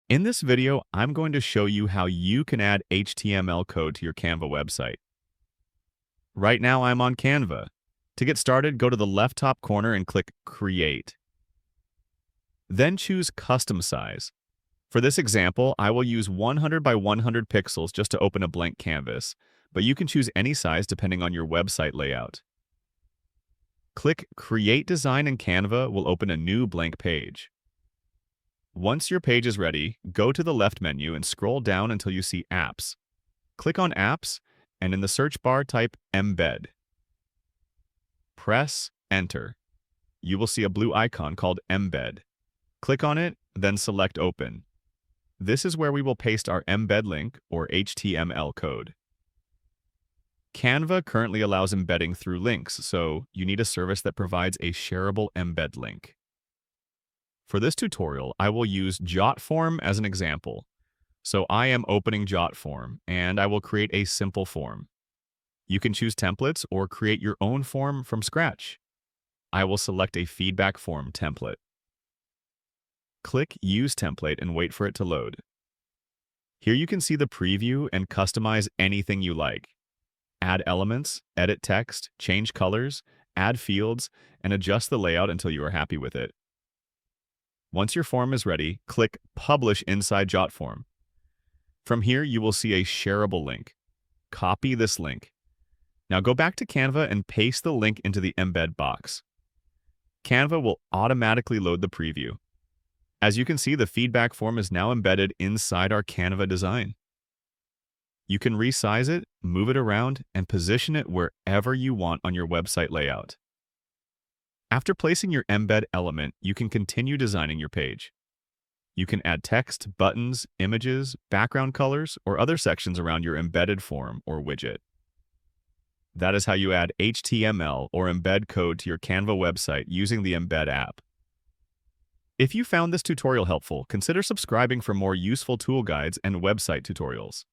In this video, I'm going to show you how you can add HTML code to your Canva website. Right now, I'm on Canva. To get started, go to the left top corner and click Create. Then choose Custom Size. For this example, I will use 100 by 100 pixels just to open a blank canvas, but you can choose any size depending on your website layout. Click Create Design and Canva will open a new blank page. Once your page is ready, go to the left menu and scroll down until you see Apps. Click on Apps, and in the search bar type Embed. Press Enter. You will see a blue icon called Embed. Click on it, then select Open. This is where we will paste our embed link or HTML code. Canva currently allows embedding through links, so you need a service that provides a shareable embed link. For this tutorial, I will use JotForm as an example. So I am opening JotForm, and I will create a simple form. You can choose templates or create your own form from scratch. I will select a feedback form template. Click Use Template and wait for it to load. Here you can see the preview and customize anything you like. Add elements, edit text, change colors, add fields, and adjust the layout until you are happy with it. Once your form is ready, click Publish inside JotForm. From here, you will see a shareable link. Copy this link. Now go back to Canva and paste the link into the embed box. Canva will automatically load the preview. As you can see, the feedback form is now embedded inside our Canva design. You can resize it, move it around, and position it wherever you want on your website layout. After placing your embed element, you can continue designing your page. You can add text, buttons, images, background colors, or other sections around your embedded form or widget. That is how you add HTML or embed code to your Canva website using the Embed app. If you found this tutorial helpful, consider subscribing for more useful tool guides and website tutorials.